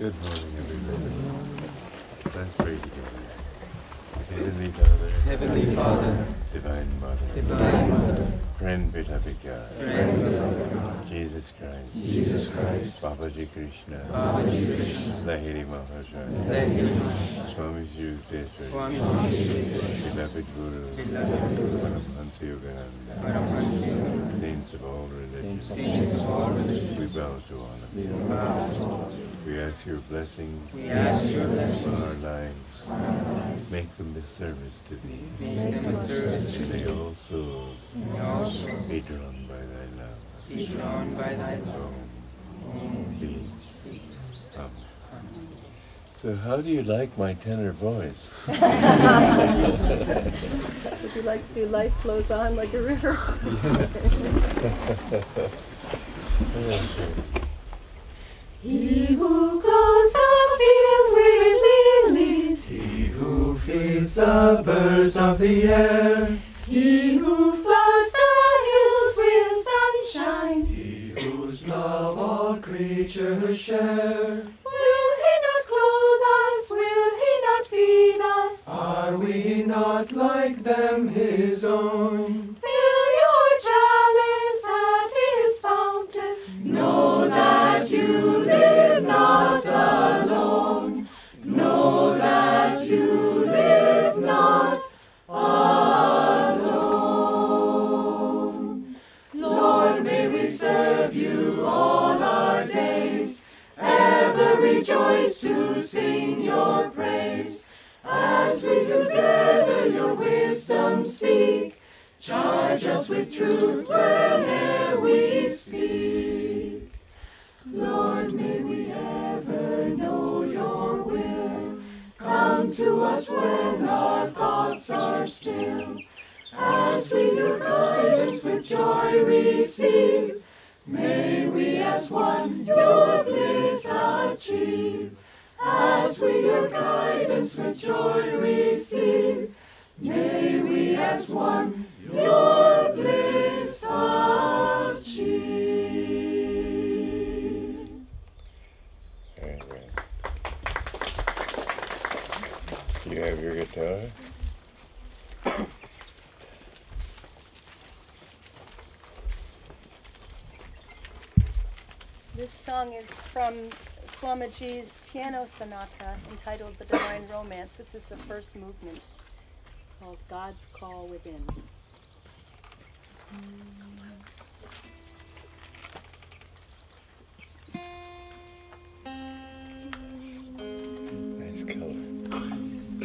Good morning, everybody. Let's pray together. Heavenly Father, Heavenly Father, Divine Mother, Divine Mother, Friend Pitapika, Friend of God, Jesus Christ, Jesus Christ, Babaji Krishna, Babaji Krishna, Lahiri Maharaja, Lahiri, Swamiji Yukteswari, Swamiji, Beloved Guru, Beloved Guru, Paramhansa Yogananda, Paramhansa, Saints of all religions, Saints of all religions, we bow to all of you. We ask your blessings we ask your blessings on our lives. Make them a service to thee. Make them a service to May thee. all souls May all souls be drawn by thy love. be drawn by thy love. Om. Peace. So how do you like my tenor voice? Would you like to life flows on like a river? He who clothes the fields with lilies, He who feeds the birds of the air, he who floods the hills with sunshine, He whose love all creatures share, will he not clothe us, will he not feed us? are we not like them his own? Fill your chalice at his fountain, know that you live not alone, know that you live not alone. Lord, may we serve you all our days, ever rejoice to sing your praise, as we together your wisdom seek. Charge us with truth whene'er we speak. Lord, may we ever know your will. Come to us when our thoughts are still, as we your guidance with joy receive. May we as one your bliss achieve, as we your guidance with joy receive. May we as one your bliss achieve. Very good. Do you have your guitar? This song is from Swamiji's piano sonata entitled The Divine Romance. This is the first movement called God's Call Within. Nice color.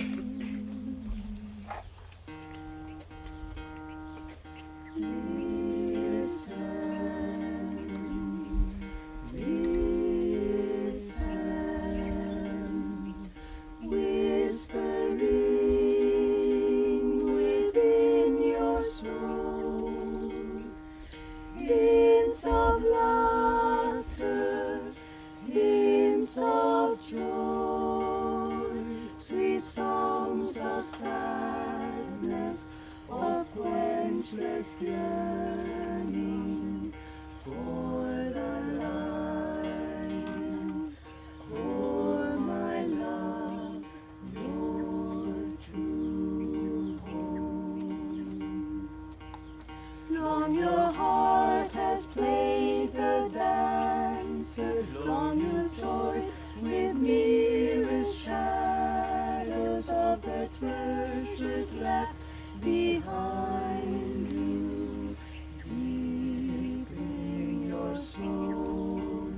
Whispering within your soul, hints of laughter, hints of joy, sweet songs of sadness, of quenchless yearning for the light, for my love, your true home. Long your heart has played the dancer, long you toyed with mirror shadows of the treasures left behind you, deep in your soul.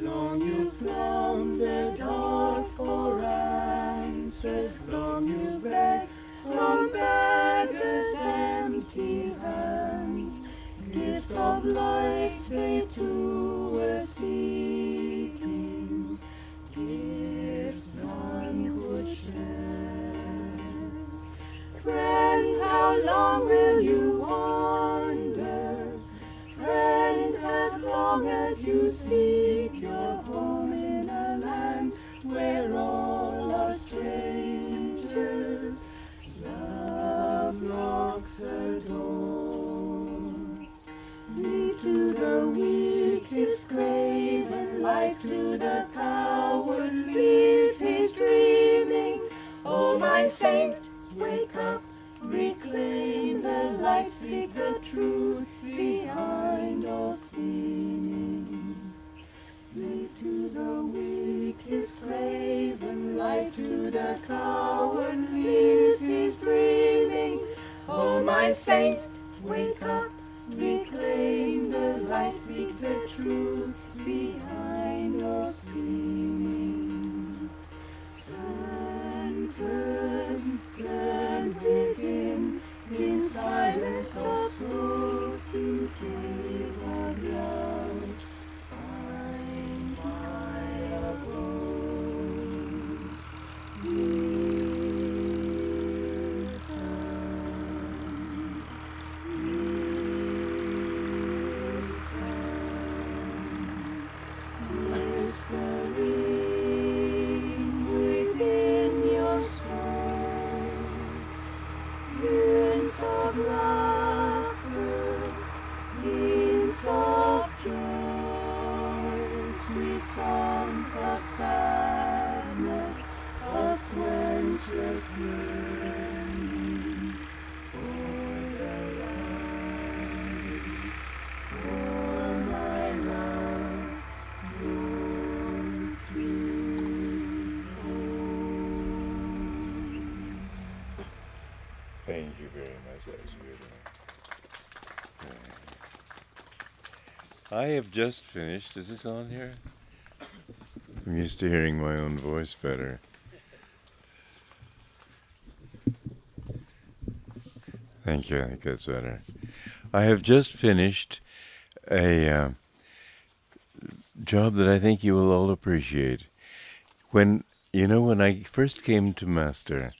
Long you plumbed the dark for answers, long you begged from beggars' empty hands, gifts of life they too were seeking, gifts none could share. Friend, how long will you wander? Friend, as long as you seek your home in a land where all are strangers, love locks her door. Leave to the weak his grave, and life to the cowardly. Thank you very much. That was beautiful. I have just finished. Is this on here? I'm used to hearing my own voice better. Thank you. I think that's better. I have just finished a job that I think you will all appreciate. When I first came to Master,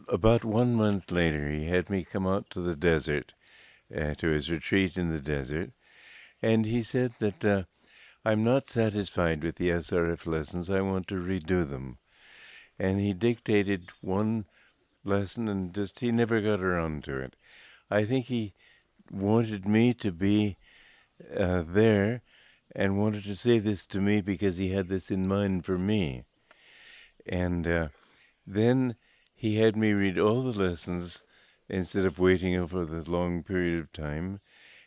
about 1 month later, he had me come out to the desert, to his retreat in the desert, and he said that I'm not satisfied with the SRF lessons, I want to redo them. And he dictated one lesson and he never got around to it. I think he wanted me to be there and wanted to say this to me because he had this in mind for me. And then he had me read all the lessons instead of waiting over the long period of time,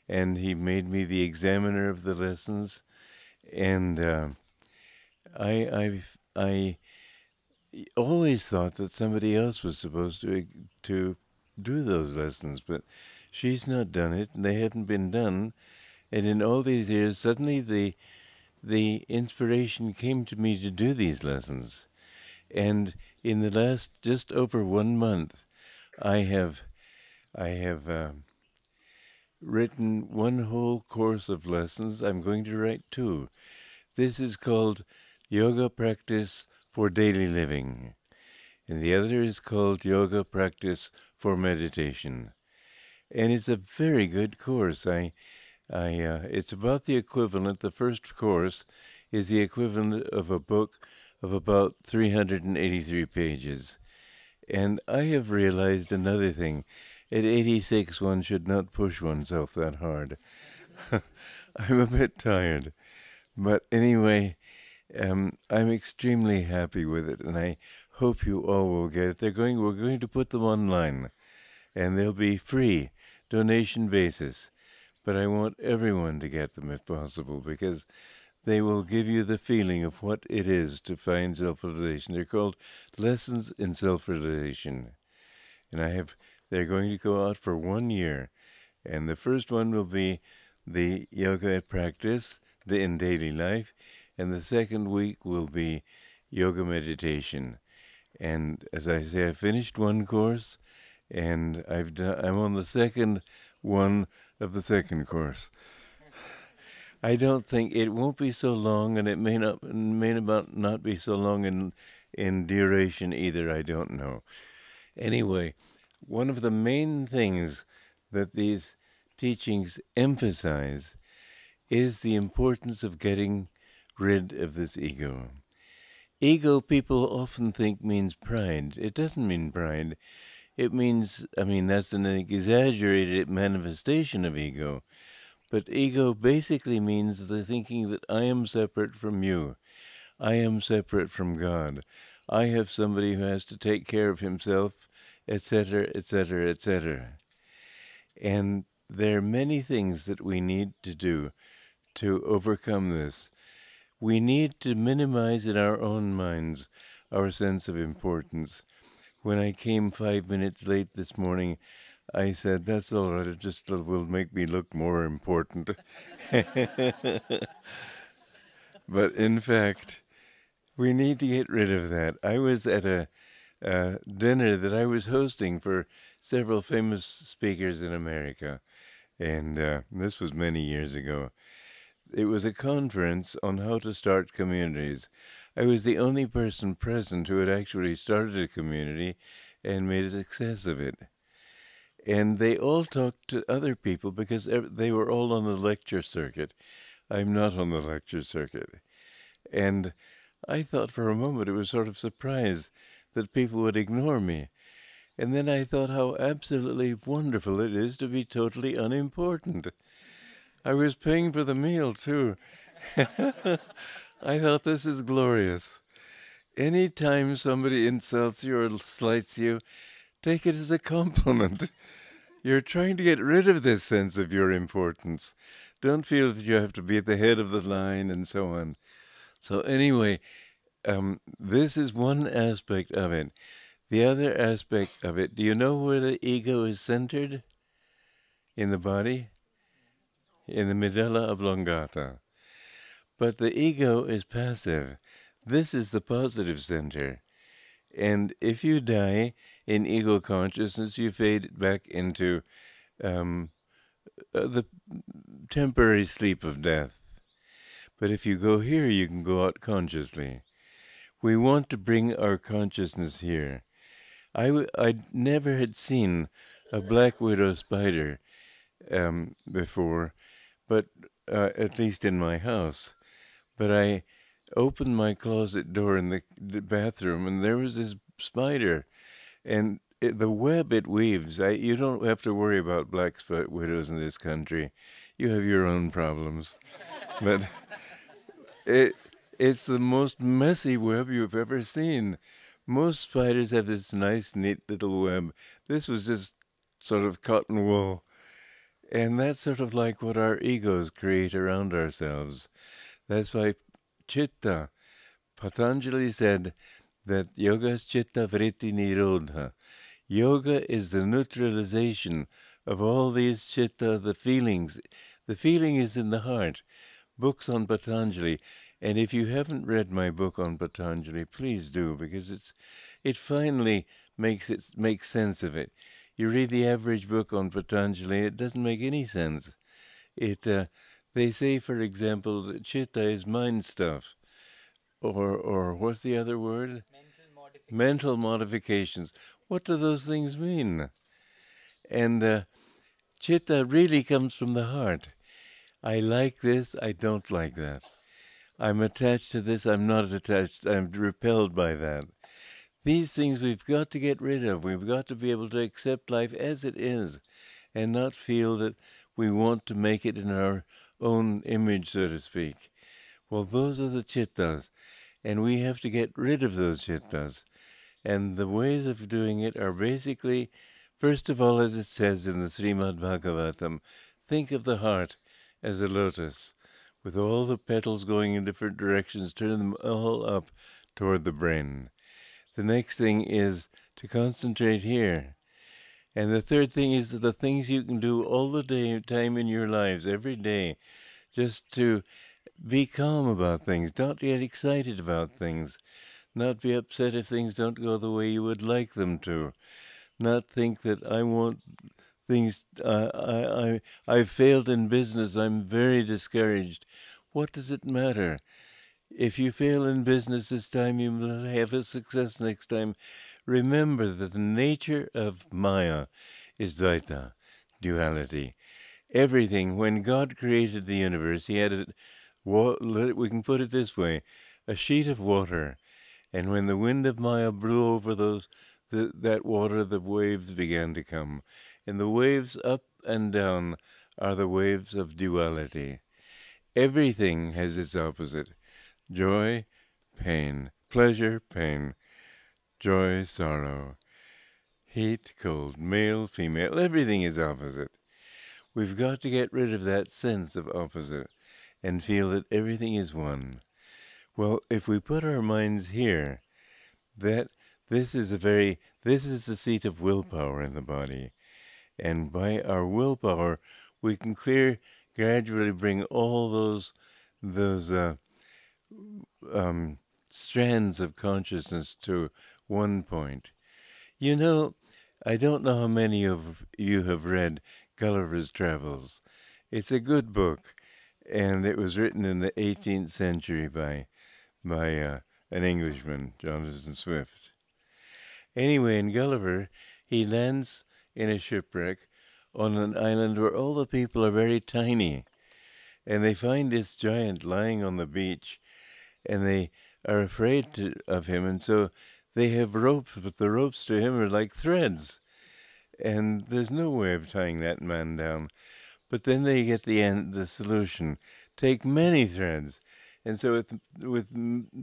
and he made me the examiner of the lessons. And I always thought that somebody else was supposed to do those lessons, but she's not done it, and they haven't been done. And in all these years, suddenly the inspiration came to me to do these lessons. And in the last just over 1 month, I have written one whole course of lessons. I'm going to write 2. This is called Yoga Practice for Daily Living, and the other is called Yoga Practice for Meditation. And it's a very good course. It's about the equivalent. The first course is the equivalent of a book of about 383 pages. And I have realized another thing. At 86, one should not push oneself that hard. I'm a bit tired. But anyway, I'm extremely happy with it, and I hope you all will get it. We're going to put them online, and they'll be free, donation basis. But I want everyone to get them if possible, because they will give you the feeling of what it is to find self-realization. They're called Lessons in Self-Realization. And they're going to go out for 1 year. And the first one will be the yoga practice in daily life. And the second week will be yoga meditation. And as I say, I finished one course, and I'm on the second one of the second course. I don't think it won't be so long, and it may not be so long in duration either. I don't know. Anyway, one of the main things that these teachings emphasize is the importance of getting rid of this ego. Ego, people often think, means pride. It doesn't mean pride. It means, that's an exaggerated manifestation of ego. But ego basically means the thinking that I am separate from you. I am separate from God. I have somebody who has to take care of himself, etc., etc., etc. And there are many things that we need to do to overcome this. We need to minimize in our own minds our sense of importance. When I came 5 minutes late this morning, I said, that's all right, it just will make me look more important. But in fact, we need to get rid of that. I was at a dinner that I was hosting for several famous speakers in America, and this was many years ago. It was a conference on how to start communities. I was the only person present who had actually started a community and made a success of it. And they all talked to other people because they were all on the lecture circuit. I'm not on the lecture circuit. And I thought for a moment it was sort of surprise that people would ignore me. And then I thought how absolutely wonderful it is to be totally unimportant. I was paying for the meal, too. I thought, this is glorious. Any time somebody insults you or slights you, take it as a compliment. You're trying to get rid of this sense of your importance. Don't feel that you have to be at the head of the line and so on. So anyway, this is one aspect of it. The other aspect of it, do you know where the ego is centered in the body? In the medulla oblongata. But the ego is passive. This is the positive center. And if you die in ego consciousness, you fade back into the temporary sleep of death. But if you go here, you can go out consciously. We want to bring our consciousness here. I never had seen a black widow spider before, but at least in my house. But I opened my closet door in the bathroom, and there was this spider. And the web it weaves, you don't have to worry about black widows in this country. You have your own problems. But it's the most messy web you've ever seen. Most spiders have this nice, neat little web. This was just sort of cotton wool. And that's sort of like what our egos create around ourselves. That's why Chitta, Patanjali said that yoga is Chitta Vritti Nirodha. Yoga is the neutralization of all these Chitta, the feelings. The feeling is in the heart. Books on Patanjali. And if you haven't read my book on Patanjali, please do, because it finally makes sense of it. You read the average book on Patanjali, it doesn't make any sense. They say, for example, that Chitta is mind stuff, or what's the other word? Mental modifications. What do those things mean? And Chitta really comes from the heart. I like this, I don't like that. I'm attached to this, I'm not attached, I'm repelled by that. These things we've got to get rid of. We've got to be able to accept life as it is and not feel that we want to make it in our own image, so to speak. Well, those are the chittas, and we have to get rid of those chittas. And the ways of doing it are basically, first of all, as it says in the Srimad Bhagavatam, think of the heart as a lotus, with all the petals going in different directions, turn them all up toward the brain. The next thing is to concentrate here. And the third thing is the things you can do all the time in your lives, every day, just to be calm about things, not get excited about things, not be upset if things don't go the way you would like them to, not think that I want things, I've failed in business, I'm very discouraged. What does it matter? If you fail in business this time, you will have a success next time. Remember that the nature of Maya is Dvaita, duality. Everything, when God created the universe, he had we can put it this way, a sheet of water. And when the wind of Maya blew over that water, the waves began to come. And the waves up and down are the waves of duality. Everything has its opposite. Joy, pain, pleasure, pain, joy, sorrow, heat, cold, male, female, everything is opposite. We've got to get rid of that sense of opposite and feel that everything is one. Well, if we put our minds here, this is the seat of willpower in the body. And by our willpower, we can gradually bring all those strands of consciousness to one point. You know, I don't know how many of you have read Gulliver's Travels. It's a good book, and it was written in the 18th century by an Englishman, Jonathan Swift. Anyway, in Gulliver, he lands in a shipwreck on an island where all the people are very tiny, and they find this giant lying on the beach, and they are afraid of him, and so they have ropes, but the ropes to him are like threads, and there's no way of tying that man down. But then they get the solution. Take many threads, and so with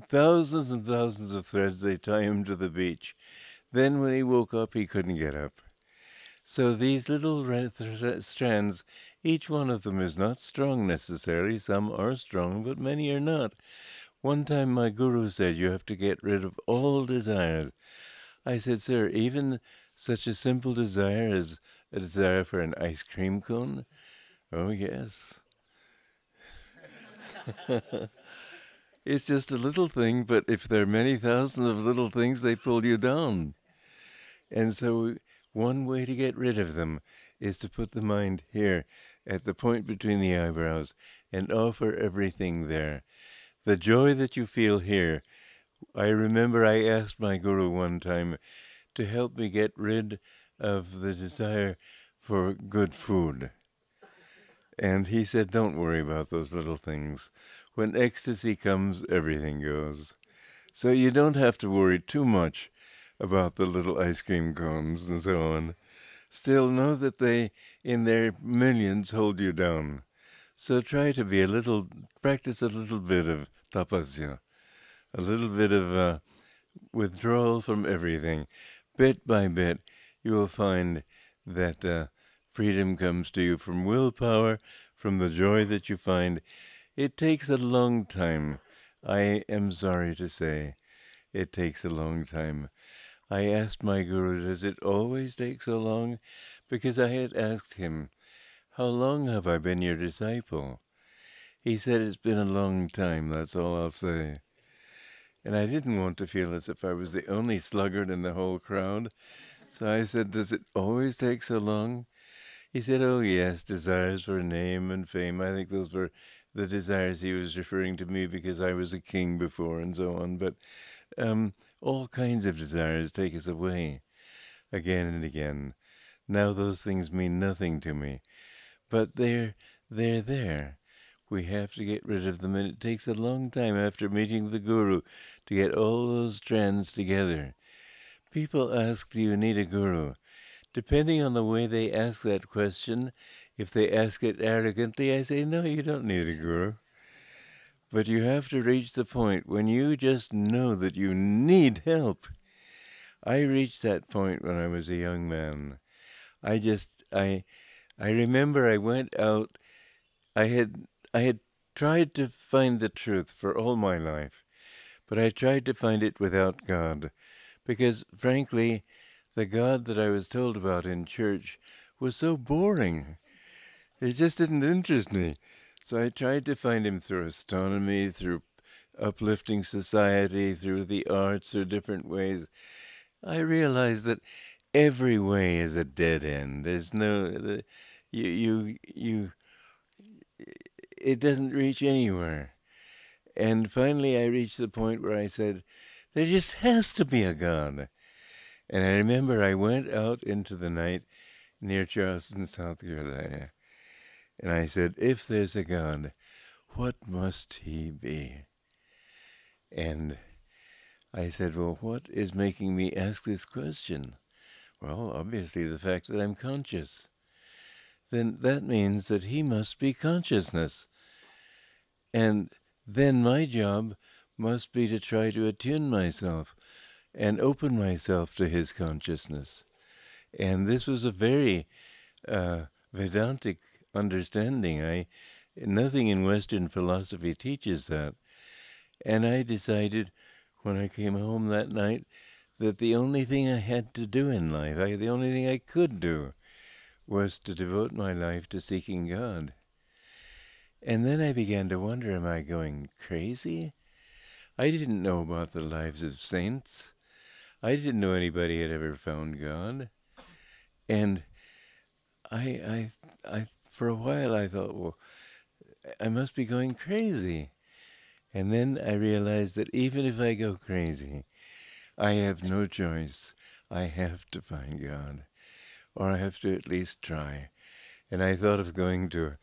thousands and thousands of threads, they tie him to the beach. Then when he woke up, he couldn't get up. So these little strands, each one of them is not strong necessarily. Some are strong, but many are not. One time my guru said you have to get rid of all desires. I said, sir, even such a simple desire as a desire for an ice cream cone? Oh, yes. It's just a little thing, but if there are many thousands of little things, they pull you down. And so one way to get rid of them is to put the mind here at the point between the eyebrows and offer everything there. The joy that you feel here, I remember I asked my guru one time to help me get rid of the desire for good food. And he said, don't worry about those little things. When ecstasy comes, everything goes. So you don't have to worry too much about the little ice cream cones and so on. Still know that they, in their millions, hold you down. So try to be practice a little bit of tapasya, a little bit of withdrawal from everything. Bit by bit, you will find that freedom comes to you from willpower, from the joy that you find. It takes a long time. I am sorry to say, it takes a long time. I asked my guru, does it always take so long? Because I had asked him, how long have I been your disciple? He said, it's been a long time, that's all I'll say. And I didn't want to feel as if I was the only sluggard in the whole crowd. So I said, does it always take so long? He said, oh yes, desires for name and fame. I think those were the desires he was referring to me because I was a king before and so on. But all kinds of desires take us away again and again. Now those things mean nothing to me. But they're there. We have to get rid of them, and it takes a long time after meeting the guru to get all those strands together. People ask, do you need a guru? Depending on the way they ask that question, if they ask it arrogantly, I say, no, you don't need a guru. But you have to reach the point when you just know that you need help. I reached that point when I was a young man. I remember I went out, I had tried to find the truth for all my life, but I tried to find it without God, because, frankly, the God that I was told about in church was so boring. It just didn't interest me. So I tried to find him through astronomy, through uplifting society, through the arts, or different ways. I realized that every way is a dead end. There's no, it doesn't reach anywhere. And finally I reached the point where I said, there just has to be a God. And I remember I went out into the night near Charleston, South Carolina, and I said, if there's a God, what must he be? And I said, well, what is making me ask this question? Well, obviously the fact that I'm conscious. Then that means that he must be consciousness. And then my job must be to try to attune myself and open myself to his consciousness. And this was a very Vedantic understanding. Nothing in Western philosophy teaches that. And I decided when I came home that night that the only thing I had to do in life, the only thing I could do, was to devote my life to seeking God. And then I began to wonder, am I going crazy? I didn't know about the lives of saints. I didn't know anybody had ever found God. And I for a while I thought, well, I must be going crazy. And then I realized that even if I go crazy, I have no choice. I have to find God, or I have to at least try. And I thought of going to a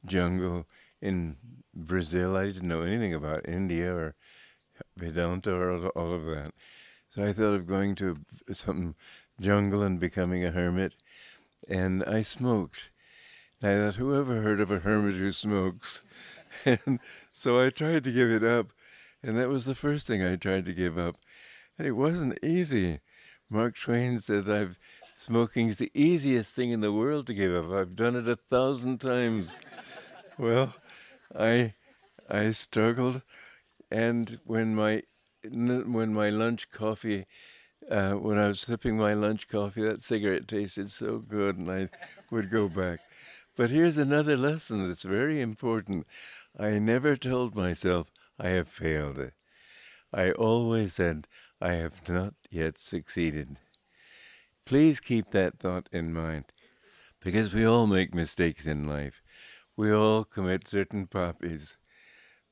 jungle in Brazil. I didn't know anything about India or Vedanta or all of that. So I thought of going to some jungle and becoming a hermit. And I smoked. And I thought, whoever heard of a hermit who smokes? And so I tried to give it up. And that was the first thing I tried to give up. And it wasn't easy. Mark Twain said, smoking's the easiest thing in the world to give up. I've done it 1,000 times. Well, I struggled, and when my lunch coffee when I was sipping my lunch coffee, that cigarette tasted so good, and I would go back. But here's another lesson that's very important. I never told myself I have failed. I always said I have not yet succeeded. Please keep that thought in mind, because we all make mistakes in life. We all commit certain poppies,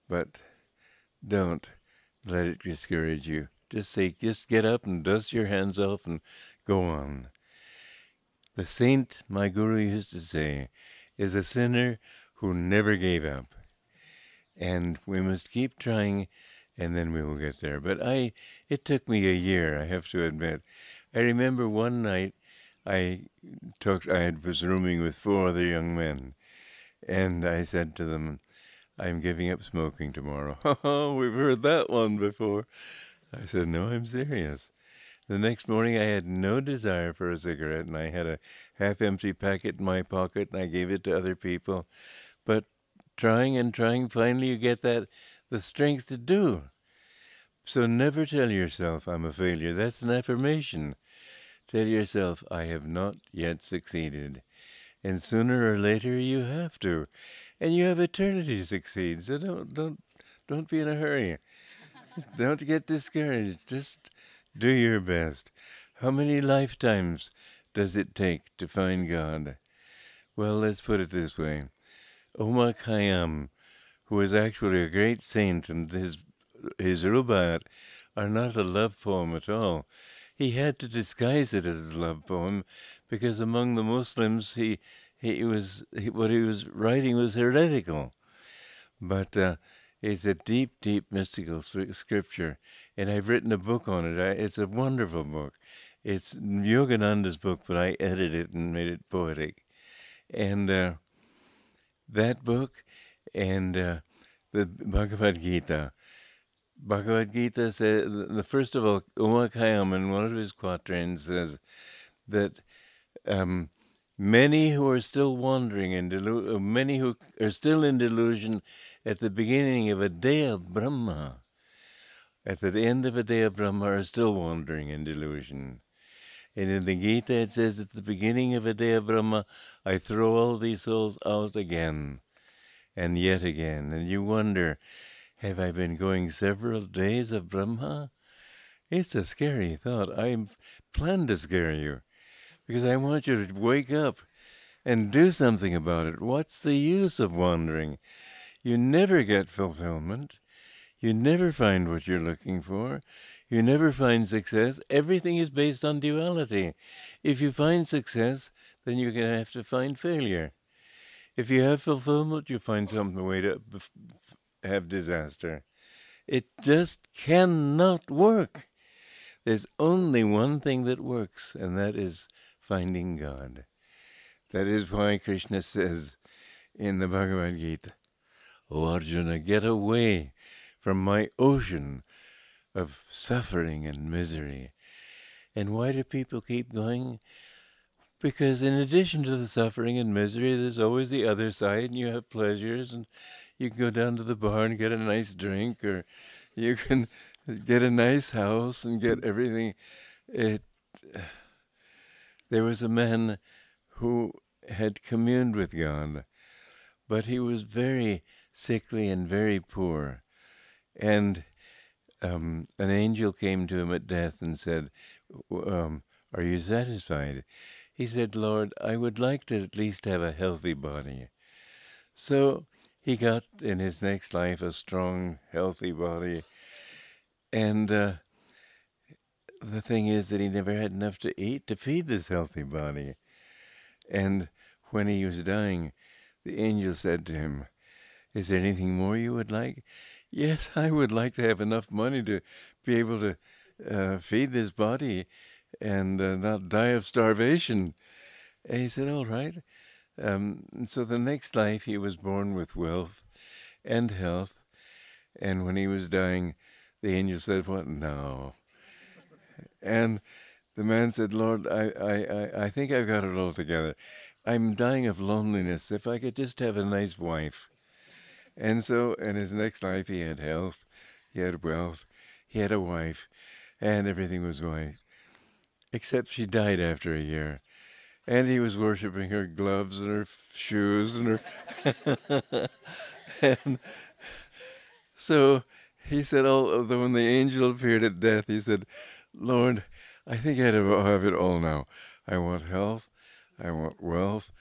but don't let it discourage you. Just get up and dust your hands off and go on. The saint, my guru used to say, is a sinner who never gave up. And we must keep trying, and then we will get there. But it took me a year, I have to admit. I remember one night I was rooming with 4 other young men, and I said to them, I'm giving up smoking tomorrow. Oh, we've heard that one before. I said, no, I'm serious. The next morning I had no desire for a cigarette, and I had a half-empty packet in my pocket, and I gave it to other people. But trying and trying, finally you get the strength to do. So never tell yourself, I'm a failure. That's an affirmation. Tell yourself, I have not yet succeeded. And sooner or later you have to. And you have eternity to succeed, so don't be in a hurry. Don't get discouraged. Just do your best. How many lifetimes does it take to find God? Well, let's put it this way. Omar Khayyam, who is actually a great saint, and his rubaiyat are not a love poem at all. He had to disguise it as a love poem because among the Muslims what he was writing was heretical. But it's a deep, deep mystical scripture, and I've written a book on it. It's a wonderful book. It's Yogananda's book, but I edited it and made it poetic. And that book and the Bhagavad Gita. Bhagavad Gita says, first of all, Umar Khayyam in one of his quatrains says that many who are still wandering many who are still in delusion at the beginning of a day of Brahma, at the end of a day of Brahma, are still wandering in delusion. And in the Gita it says, at the beginning of a day of Brahma, I throw all these souls out again and yet again. And you wonder, have I been going several days of Brahma? It's a scary thought. I planned to scare you because I want you to wake up and do something about it. What's the use of wandering? You never get fulfillment. You never find what you're looking for. You never find success. Everything is based on duality. If you find success, then you're going to have to find failure. If you have fulfillment, you find some way to have disaster. It just cannot work. There's only one thing that works, and that is finding God. That is why Krishna says in the Bhagavad Gita, O Arjuna, get away from my ocean of suffering and misery. And why do people keep going? Because in addition to the suffering and misery, there's always the other side, and you have pleasures, and you can go down to the bar and get a nice drink, or you can get a nice house and get everything. There was a man who had communed with God, but he was very sickly and very poor. And an angel came to him at death and said, are you satisfied? He said, Lord, I would like to at least have a healthy body. So he got in his next life a strong, healthy body. And the thing is that he never had enough to eat to feed this healthy body. And when he was dying, the angel said to him, is there anything more you would like? Yes, I would like to have enough money to be able to feed this body and not die of starvation. And he said, all right. And so the next life he was born with wealth and health. And when he was dying, the angel said, what? No. And the man said, Lord, I think I've got it all together. I'm dying of loneliness. If I could just have a nice wife. And so in his next life, he had health, he had wealth, he had a wife, and everything was right. except she died after a year. And he was worshipping her gloves and her shoes and her... and so he said, when the angel appeared at death, he said, Lord, I think I have it all now. I want health, I want wealth,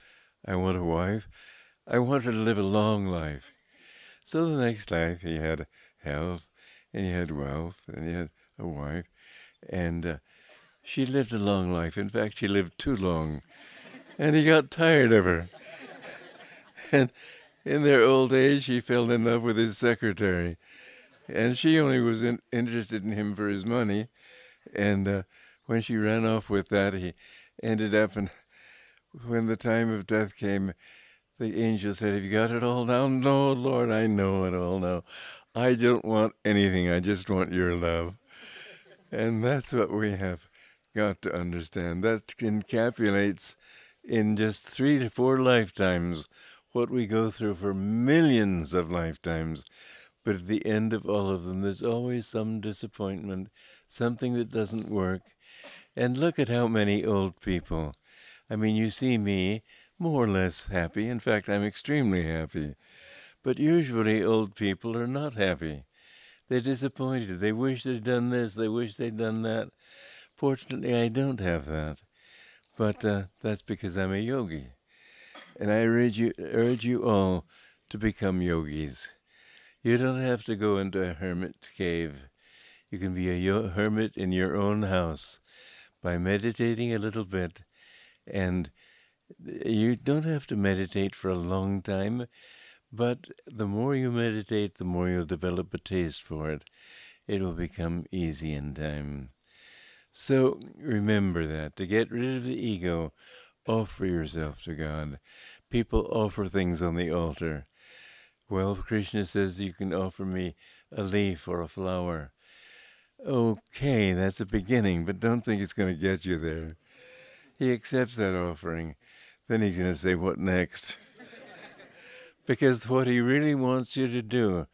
I want a wife, I want her to live a long life. So the next life he had health, and he had wealth, and he had a wife, and she lived a long life. In fact, she lived too long, and he got tired of her. And in their old age, he fell in love with his secretary, and she only was interested in him for his money. And when she ran off with that, he ended up, and when the time of death came, the angel said, have you got it all now? No, Lord, I know it all now. I don't want anything. I just want your love. And that's what we have got to understand. That encapsulates in just 3 to 4 lifetimes what we go through for millions of lifetimes. But at the end of all of them, there's always some disappointment, something that doesn't work. And look at how many old people. I mean, you see me more or less happy. In fact, I'm extremely happy. But usually old people are not happy. They're disappointed. They wish they'd done this. They wish they'd done that. Fortunately, I don't have that. But that's because I'm a yogi. And I urge you all to become yogis. You don't have to go into a hermit's cave. You can be a hermit in your own house by meditating a little bit. And you don't have to meditate for a long time, but the more you meditate, the more you'll develop a taste for it. It will become easy in time. So remember that. To get rid of the ego, offer yourself to God. People offer things on the altar. Well, Krishna says you can offer me a leaf or a flower. Okay, that's a beginning, but don't think it's going to get you there. He accepts that offering. Then he's going to say, what next? Because what he really wants you to do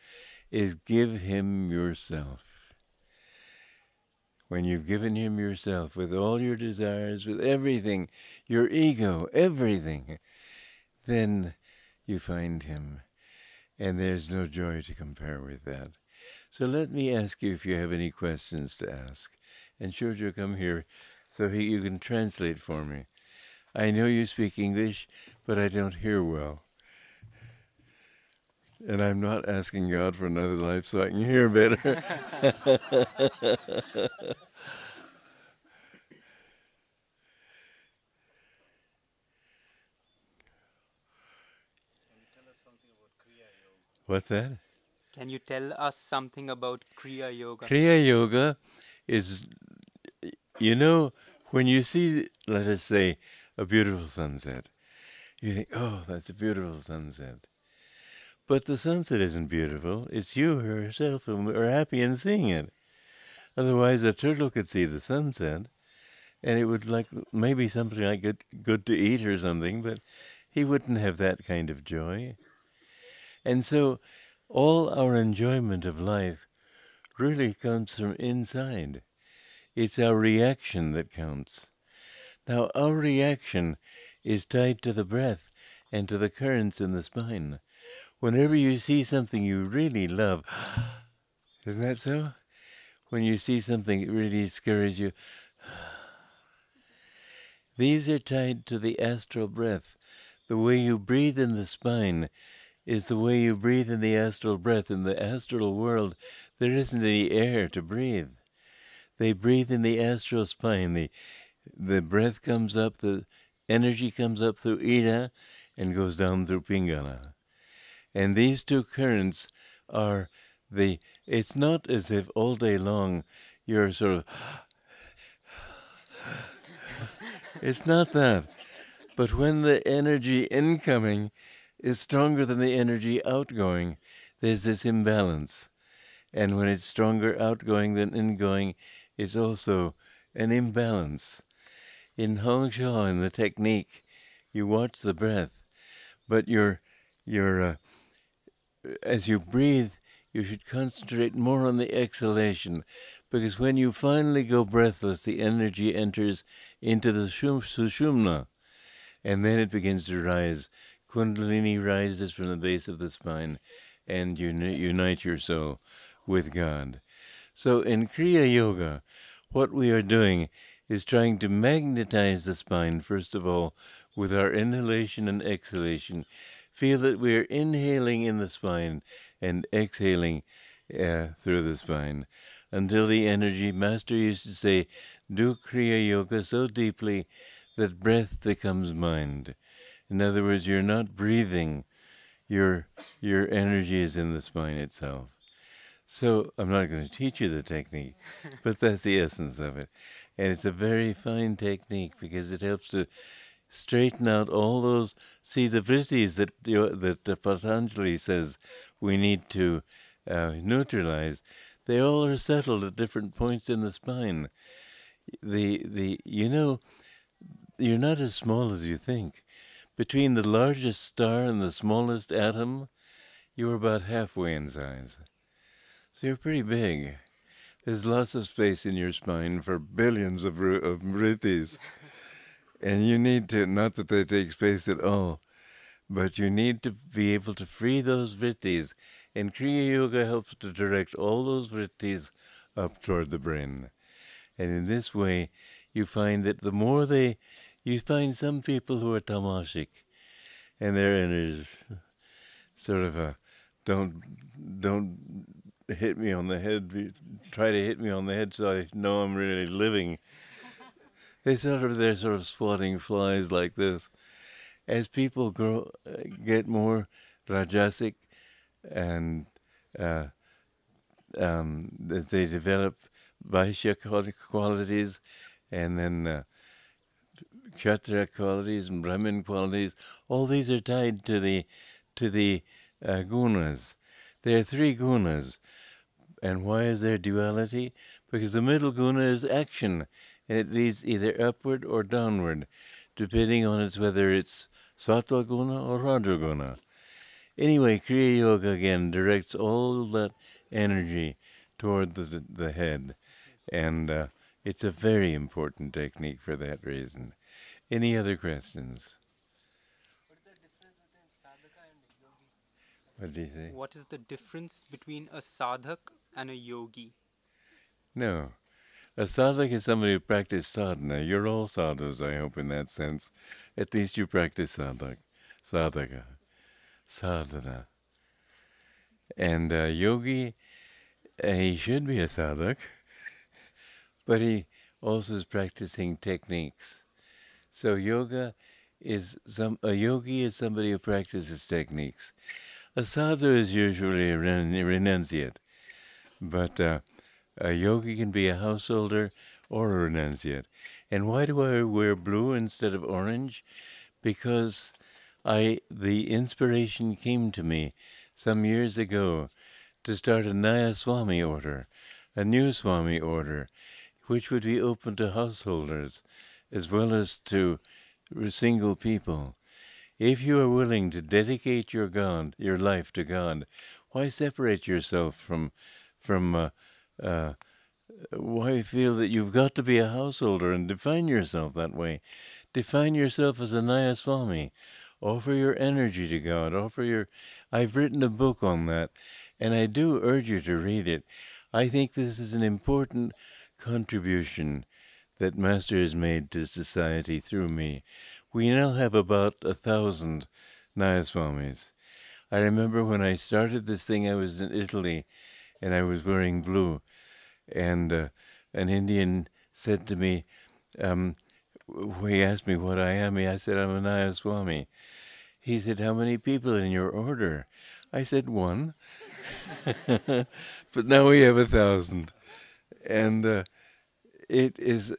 is give him yourself. When you've given him yourself with all your desires, with everything, your ego, everything, then you find him. And there's no joy to compare with that. So let me ask you if you have any questions to ask. And Shurjo, come here so you can translate for me. I know you speak English, but I don't hear well. And I'm not asking God for another life so I can hear better. What's that? Can you tell us something about Kriya Yoga? Kriya Yoga is, when you see, let us say, a beautiful sunset, you think, oh, that's a beautiful sunset. But the sunset isn't beautiful. It's you yourself who are happy in seeing it. Otherwise, a turtle could see the sunset, and it would maybe something like good to eat or something, but he wouldn't have that kind of joy. And so all our enjoyment of life really comes from inside. It's our reaction that counts. Now, our reaction is tied to the breath and to the currents in the spine. Whenever you see something you really love, isn't that so? When you see something that really scares you, these are tied to the astral breath. The way you breathe in the spine is the way you breathe in the astral breath. In the astral world, there isn't any air to breathe. They breathe in the astral spine. The breath comes up, the energy comes up through Ida and goes down through Pingala. And these two currents are it's not as if all day long you're sort of, it's not that. But when the energy incoming is stronger than the energy outgoing, there's this imbalance. And when it's stronger outgoing than ingoing, it's also an imbalance. In Hong Shou, in the technique, you watch the breath, but as you breathe, you should concentrate more on the exhalation, Because when you finally go breathless, the energy enters into the sushumna, and then it begins to rise. Kundalini rises from the base of the spine, and you unite your soul with God. So in Kriya Yoga, what we are doing is trying to magnetize the spine, first of all, with our inhalation and exhalation. Feel that we are inhaling in the spine and exhaling through the spine until the energy, Master used to say, do Kriya Yoga so deeply that breath becomes mind. In other words, you're not breathing, your energy is in the spine itself. So I'm not going to teach you the technique, but that's the essence of it. And it's a very fine technique because it helps to straighten out all those, see the vrittis that Patanjali says we need to neutralize. They all are settled at different points in the spine. You know, you're not as small as you think. Between the largest star and the smallest atom, you're about halfway in size. So you're pretty big. There's lots of space in your spine for billions of vrittis. And you need to, not that they take space at all, but you need to be able to free those vrittis. And Kriya Yoga helps to direct all those vrittis up toward the brain. And in this way, you find that the more you find some people who are tamasic, and their energy sort of don't hit me on the head, try to hit me on the head so I know I'm really living. They're sort of swatting flies like this. As people get more rajasic, and as they develop Vaishya qualities, and then Kshatriya qualities and Brahmin qualities, all these are tied to the gunas. There are three gunas. And why is there duality? Because the middle guna is action, and it leads either upward or downward, depending on whether it's sattva guna or rajya guna. Anyway, Kriya Yoga again directs all that energy toward the head, and it's a very important technique for that reason. Any other questions? What did he say? What is the difference between a sadhak and a yogi? No. A sadhak is somebody who practices sadhana. You're all sadhus, I hope, in that sense. At least you practice sadhaka, sadhana. And yogi, he should be a sadhak, but he also is practicing techniques. So a yogi is somebody who practices techniques. A sadhu is usually a renunciate, but a yogi can be a householder or a renunciate. And why do I wear blue instead of orange? Because the inspiration came to me some years ago to start a Naya Swami order, a new Swami order, which would be open to householders as well as to single people. If you are willing to dedicate your life to God, why separate yourself from why feel that you've got to be a householder and define yourself that way? Define yourself as a Naya Swami. Offer your energy to God. I've written a book on that, and I do urge you to read it. I think this is an important contribution that Master has made to society through me. We now have about 1,000 Naya Swamis. I remember when I started this thing, I was in Italy, and I was wearing blue. And an Indian said to me, he asked me what I am. I said, I'm a Naya Swami. He said, how many people in your order? I said, one. But now we have 1,000. And it is,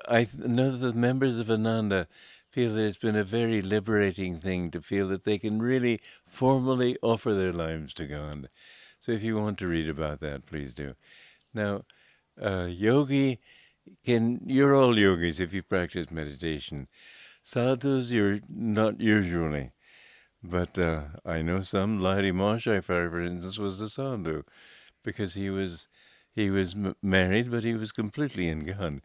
I know that the members of Ananda feel that it's been a very liberating thing to feel that they can really formally offer their lives to God. So if you want to read about that, please do. Now, you're all yogis if you practice meditation. Sadhus, you're not usually. But I know some. Lahiri Mahashai, for instance, was a sadhu because he was He was married, but he was completely in God.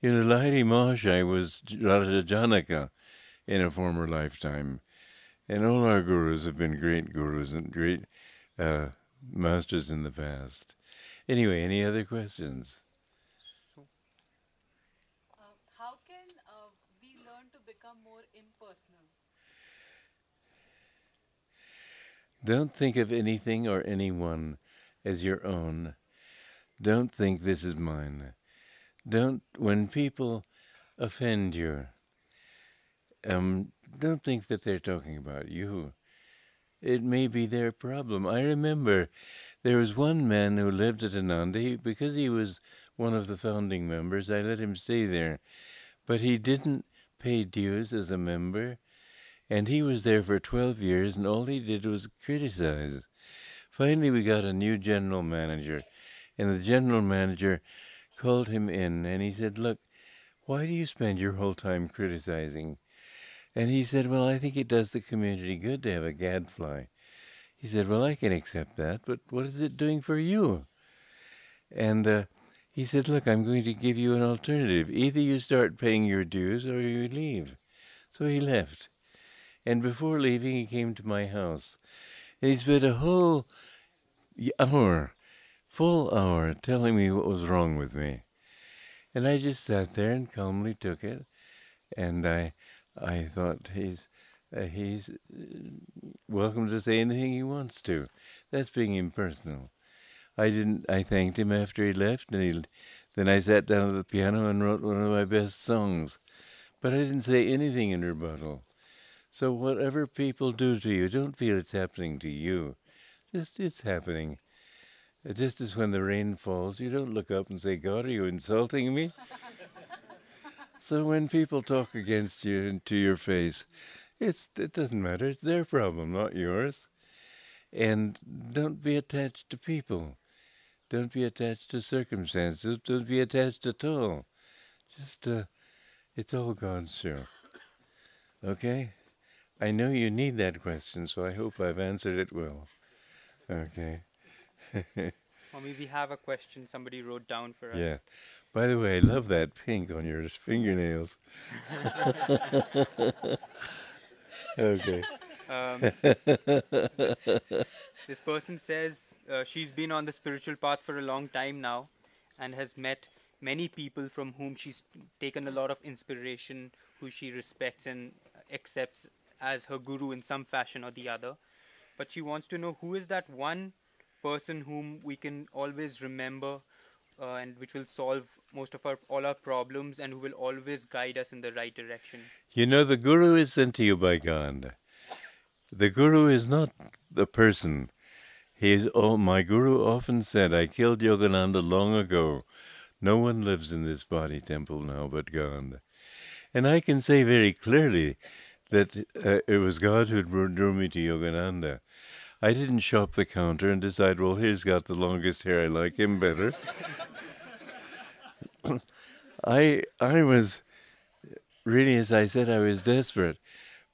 You know, Lahiri Mahashai was Radha Janaka in a former lifetime. And all our gurus have been great gurus and great masters in the past. Anyway, any other questions? How can we learn to become more impersonal? Don't think of anything or anyone as your own. Don't think this is mine. When people offend you, don't think that they're talking about you. It may be their problem. I remember there was one man who lived at Ananda. Because he was one of the founding members, I let him stay there. But he didn't pay dues as a member, and he was there for 12 years, and all he did was criticize. Finally, we got a new general manager, and the general manager called him in, and he said, "Look, why do you spend your whole time criticizing?" And he said, "Well, I think it does the community good to have a gadfly." He said, "Well, I can accept that, but what is it doing for you?" And he said, "Look, I'm going to give you an alternative. Either you start paying your dues or you leave." So he left. And before leaving, he came to my house. And he spent a whole hour, full hour, telling me what was wrong with me. And I just sat there and calmly took it. And I thought, he's welcome to say anything he wants to. That's being impersonal. I thanked him after he left, and then I sat down at the piano and wrote one of my best songs. But I didn't say anything in rebuttal. So whatever people do to you, don't feel it's happening to you. Just it's happening. Just as when the rain falls, you don't look up and say, "God, are you insulting me?" So when people talk against you and to your face, it doesn't matter. It's their problem, not yours. And don't be attached to people. Don't be attached to circumstances. Don't be attached at all. Just, it's all God's show. Okay? I know you need that question, so I hope I've answered it well. Okay. Swami, we have a question somebody wrote down for us. Yeah. By the way, I love that pink on your fingernails. Okay. This person says she's been on the spiritual path for a long time now and has met many people from whom she's taken a lot of inspiration, who she respects and accepts as her guru in some fashion or the other. But she wants to know who is that one person whom we can always remember and which will solve all our problems and who will always guide us in the right direction. You know, the guru is sent to you by God. The guru is not the person. My guru often said, "I killed Yogananda long ago. No one lives in this body temple now but God." And I can say very clearly that it was God who drew me to Yogananda. I didn't shop the counter and decide, well, he's got the longest hair, I like him better. I was really, as I said, I was desperate.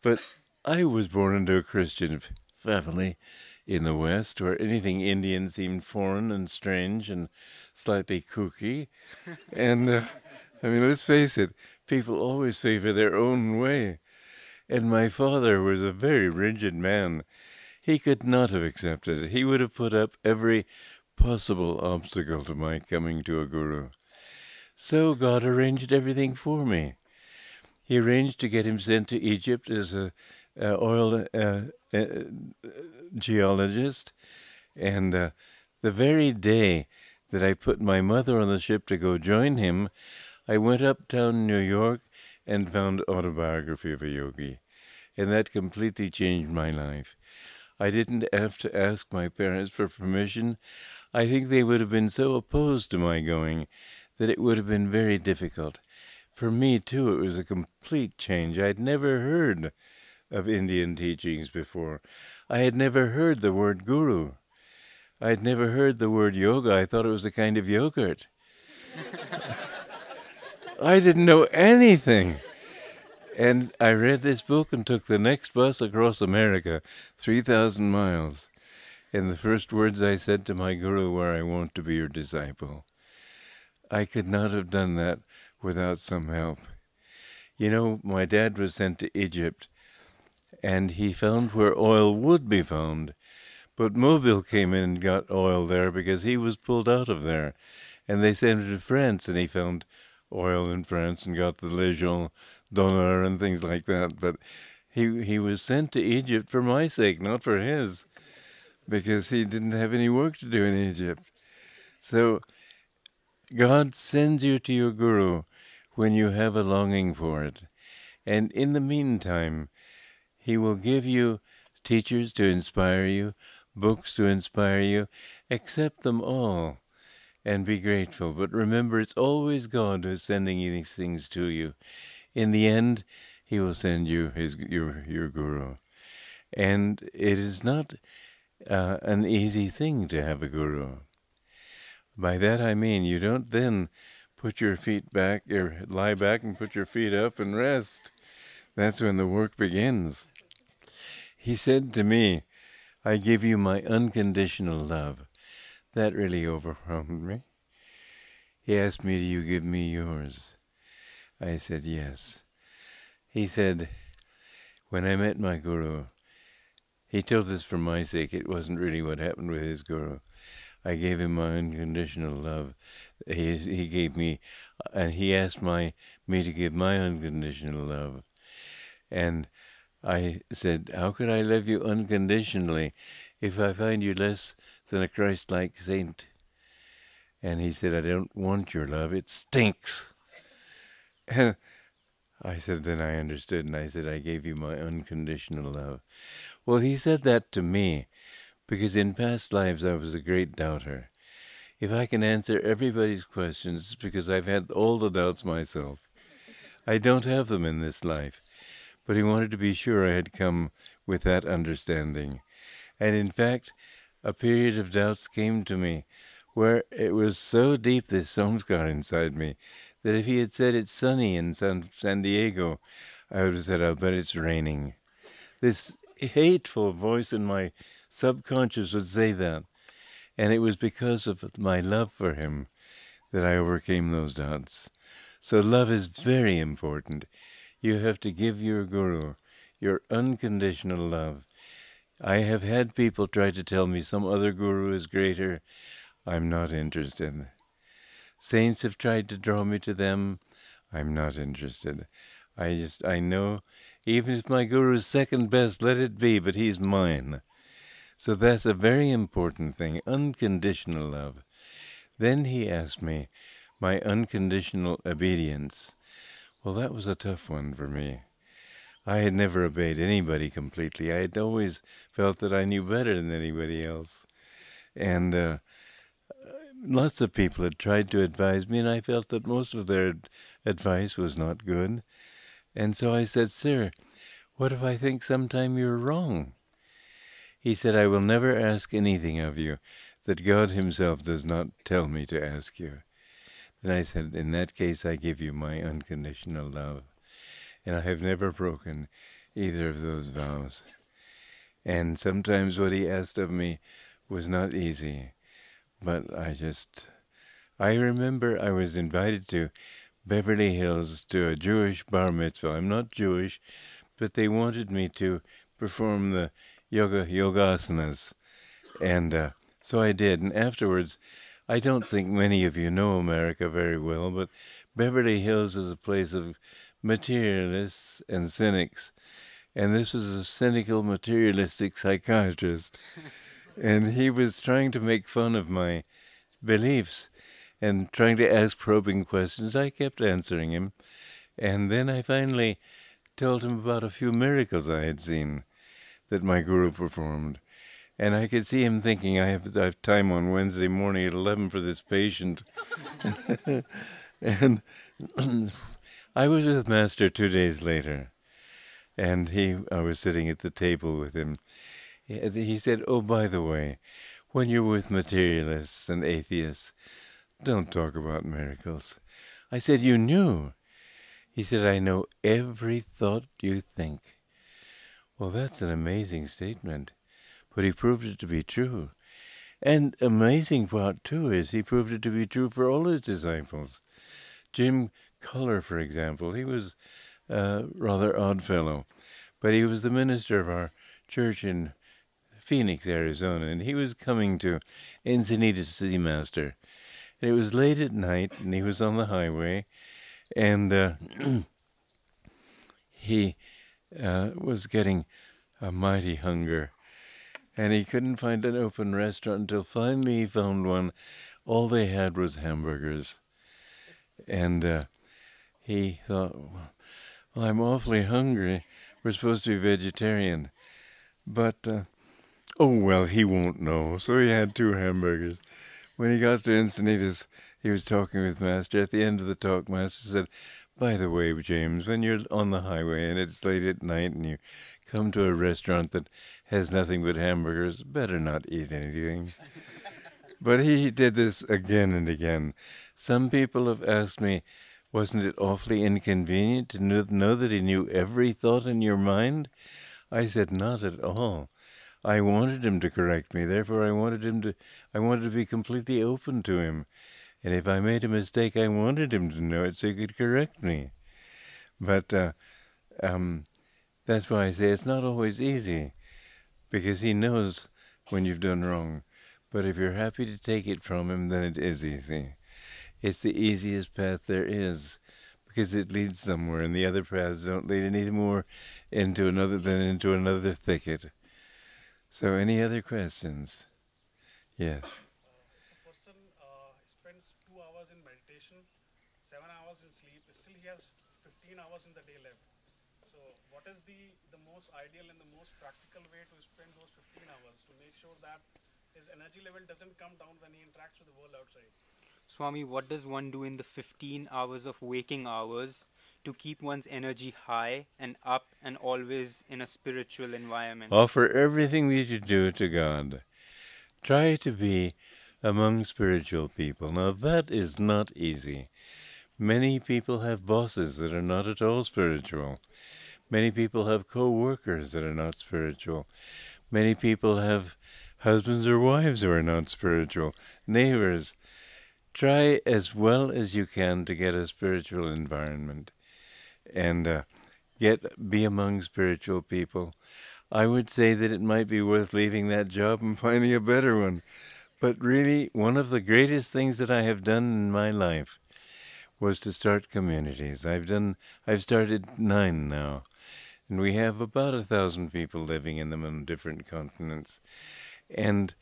But I was born into a Christian family in the West where anything Indian seemed foreign and strange and slightly kooky. And, I mean, let's face it, people always favor their own way. And my father was a very rigid man. He could not have accepted it. He would have put up every possible obstacle to my coming to a guru. So God arranged everything for me. He arranged to get him sent to Egypt as a oil geologist. And the very day that I put my mother on the ship to go join him, I went uptown New York and found Autobiography of a Yogi. And that completely changed my life. I didn't have to ask my parents for permission. I think they would have been so opposed to my going that it would have been very difficult. For me, too, it was a complete change. I'd never heard of Indian teachings before. I had never heard the word guru. I'd never heard the word yoga. I thought it was a kind of yogurt. I didn't know anything. And I read this book and took the next bus across America, 3,000 miles. And the first words I said to my Guru were, I want to be your disciple. I could not have done that without some help. You know, my dad was sent to Egypt, and he found where oil would be found. But Mobile came in and got oil there because he was pulled out of there. And they sent him to France, and he found oil in France and got the Légion d'honneur and things like that. But he was sent to Egypt for my sake, not for his, because he didn't have any work to do in Egypt. So God sends you to your Guru when you have a longing for it. And in the meantime, he will give you teachers to inspire you, books to inspire you. Accept them all and be grateful. But remember, it's always God who's sending these things to you. In the end, he will send you your Guru. And it is not an easy thing to have a Guru. By that I mean you don't then put your feet back, or lie back and put your feet up and rest. That's when the work begins. He said to me, I give you my unconditional love. That really overwhelmed me. He asked me, do you give me yours? I said, yes. He said, when I met my Guru, he told this for my sake. It wasn't really what happened with his Guru. I gave him my unconditional love. He gave me, and he asked me to give my unconditional love. And I said, how could I love you unconditionally if I find you less than a Christ-like saint? And he said, I don't want your love. It stinks. And I said, then I understood. And I said, I gave you my unconditional love. Well, he said that to me because in past lives I was a great doubter. If I can answer everybody's questions, it's because I've had all the doubts myself. I don't have them in this life. But he wanted to be sure I had come with that understanding. And in fact, a period of doubts came to me where it was so deep, this samskar inside me, that if he had said it's sunny in San Diego, I would have said, I'll bet it's raining. This hateful voice in my subconscious would say that. And it was because of my love for him that I overcame those doubts. So love is very important. You have to give your Guru your unconditional love. I have had people try to tell me some other Guru is greater. I'm not interested. Saints have tried to draw me to them. I'm not interested. I know, even if my Guru is second best, let it be, but he's mine. So that's a very important thing, unconditional love. Then he asked me my unconditional obedience. Well, that was a tough one for me. I had never obeyed anybody completely. I had always felt that I knew better than anybody else. And lots of people had tried to advise me, and I felt that most of their advice was not good. And so I said, sir, what if I think sometime you're wrong? He said, I will never ask anything of you that God himself does not tell me to ask you. Then I said, in that case, I give you my unconditional love. And I have never broken either of those vows. And sometimes what he asked of me was not easy. But I remember I was invited to Beverly Hills to a Jewish bar mitzvah. I'm not Jewish, but they wanted me to perform the yogasanas. And so I did. And afterwards, I don't think many of you know America very well, but Beverly Hills is a place of materialists and cynics. And this was a cynical, materialistic psychiatrist. And he was trying to make fun of my beliefs and trying to ask probing questions. I kept answering him. And then I finally told him about a few miracles I had seen that my Guru performed. And I could see him thinking, I have time on Wednesday morning at 11 for this patient. And I was with Master 2 days later. And I was sitting at the table with him. He said, oh, by the way, when you're with materialists and atheists, don't talk about miracles. I said, you knew. He said, I know every thought you think. Well, that's an amazing statement. but he proved it to be true. And amazing part, too, is he proved it to be true for all his disciples. Jim Culler, for example, he was a rather odd fellow, but he was the minister of our church in Phoenix, Arizona, and he was coming to Encinitas to see Master. And it was late at night, and he was on the highway, and he was getting a mighty hunger, and he couldn't find an open restaurant until finally he found one. All they had was hamburgers, and he thought, well, I'm awfully hungry. We're supposed to be vegetarian, but oh well, he won't know. So he had 2 hamburgers. When he got to Encinitas, he was talking with Master. At the end of the talk, Master said, by the way, James, when you're on the highway and it's late at night and you come to a restaurant that has nothing but hamburgers, better not eat anything. But he did this again and again. Some people have asked me, wasn't it awfully inconvenient to know that he knew every thought in your mind? I said, not at all. I wanted him to correct me, therefore I wanted to be completely open to him. And if I made a mistake, I wanted him to know it so he could correct me. But that's why I say it's not always easy, because he knows when you've done wrong. But if you're happy to take it from him, then it is easy. It's the easiest path there is, because it leads somewhere, and the other paths don't lead any more into another thicket. So any other questions? Yes. A person spends 2 hours in meditation, 7 hours in sleep, still he has 15 hours in the day left. So what is the most ideal and the most practical way to spend those 15 hours to make sure that his energy level doesn't come down when he interacts with the world outside? Swami, what does one do in the 15 hours of waking hours to keep one's energy high and up and always in a spiritual environment? Offer everything that you do to God. Try to be among spiritual people. Now that is not easy. Many people have bosses that are not at all spiritual. Many people have co-workers that are not spiritual. Many people have husbands or wives who are not spiritual. Neighbors. Try as well as you can to get a spiritual environment and be among spiritual people. I would say that it might be worth leaving that job and finding a better one. But really, one of the greatest things that I have done in my life was to start communities. I've started 9 now, and we have about 1,000 people living in them on different continents. And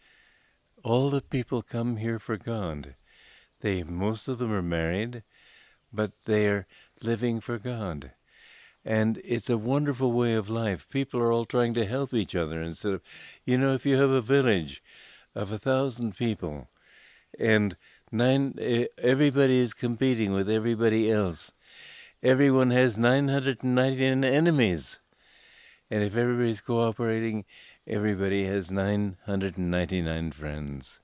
all the people come here for God. Most of them are married, but they are living for God. And it's a wonderful way of life. People are all trying to help each other instead of, if you have a village of 1,000 people and everybody is competing with everybody else. Everyone has 999 enemies. And if everybody's cooperating, everybody has 999 friends.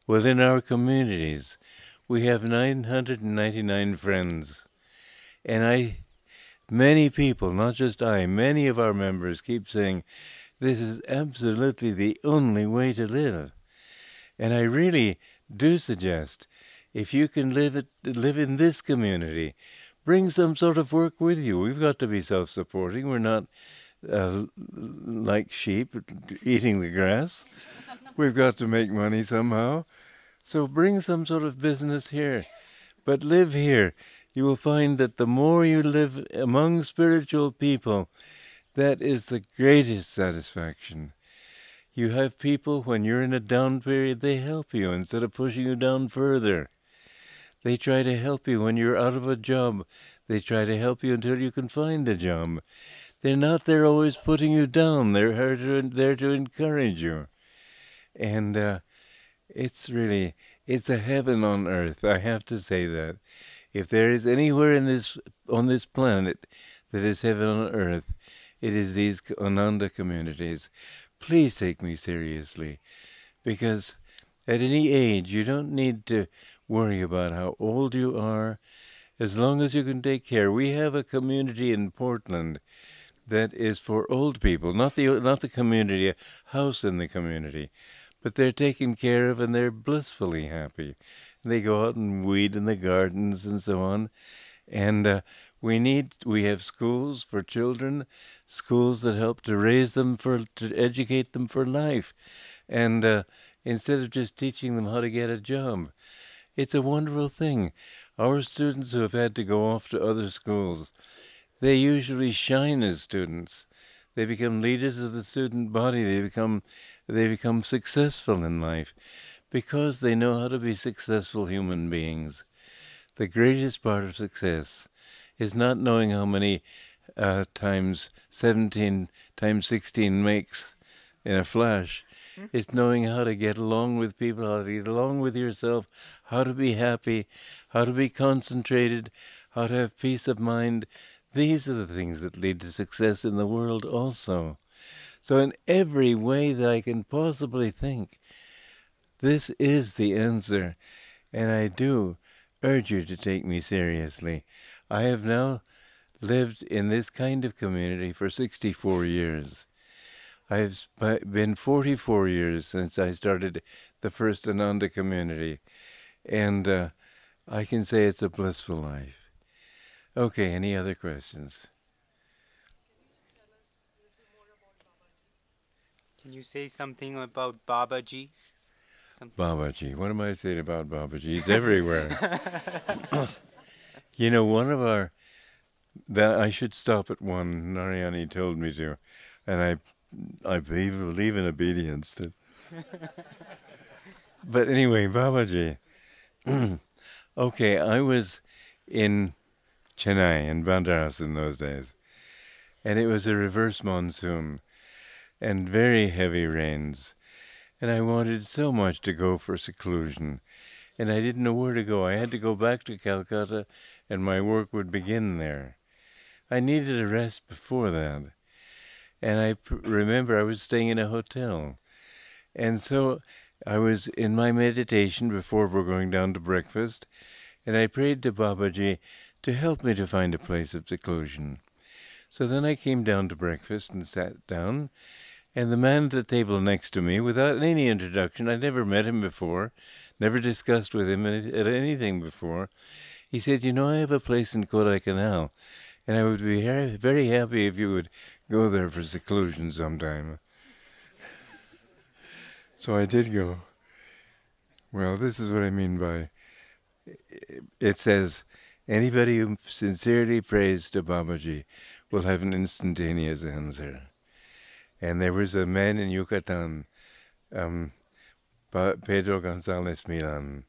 Well, in our communities, we have 999 friends. And many people, not just many of our members keep saying, this is absolutely the only way to live. And I really do suggest, if you can live in this community, bring some sort of work with you. We've got to be self-supporting. We're not like sheep eating the grass. We've got to make money somehow. So bring some sort of business here. But live here. You will find that the more you live among spiritual people, that is the greatest satisfaction. You have people, when you're in a down period, they help you instead of pushing you down further. They try to help you when you're out of a job. They try to help you until you can find a job. They're not there always putting you down. They're there to encourage you. And it's a heaven on earth. I have to say that. If there is anywhere on this planet that is heaven on earth, it is these Ananda communities. Please take me seriously, because at any age you don't need to worry about how old you are, as long as you can take care. We have a community in Portland that is for old people, not the community, a house in the community, but they're taken care of and they're blissfully happy. They go out and weed in the gardens and so on. And we have schools for children, schools that help to raise them to educate them for life, and instead of just teaching them how to get a job. It's a wonderful thing. Our students who have had to go off to other schools, they usually shine as students. They become leaders of the student body. They become successful in life because they know how to be successful human beings. The greatest part of success is not knowing how many times 17 times 16 makes in a flash. It's knowing how to get along with people, how to get along with yourself, how to be happy, how to be concentrated, how to have peace of mind. These are the things that lead to success in the world also. So in every way that I can possibly think, this is the answer. And I do urge you to take me seriously. I have now lived in this kind of community for 64 years. I have been 44 years since I started the first Ananda community, and I can say it's a blissful life. Okay, any other questions? Can you say something about Babaji? Babaji. What am I saying about Babaji? He's everywhere. You know, that I should stop at one. Narayani told me to, and I believe in obedience. But anyway, Babaji. Okay, I was in Chennai, in Bandaras in those days, and it was a reverse monsoon and very heavy rains, and I wanted so much to go for seclusion, and I didn't know where to go. I had to go back to Calcutta, and my work would begin there. I needed a rest before that, and I remember I was staying in a hotel, and so I was in my meditation before we're going down to breakfast, and I prayed to Babaji to help me to find a place of seclusion. So then I came down to breakfast and sat down, and the man at the table next to me, without any introduction, I'd never met him before, never discussed with him anything before, he said, "You know, I have a place in Kodaikanal, and I would be very, very happy if you would go there for seclusion sometime." So I did go. Well, this is what I mean by, it says, anybody who sincerely prays to Babaji will have an instantaneous answer. And there was a man in Yucatan, Pedro Gonzalez Milan,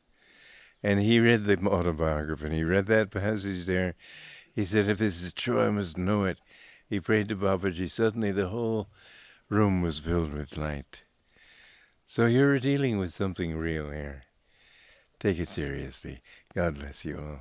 and he read the autobiography, and he read that passage there. He said, if this is true, I must know it. He prayed to Babaji. Suddenly the whole room was filled with light. So you're dealing with something real here. Take it seriously. God bless you all.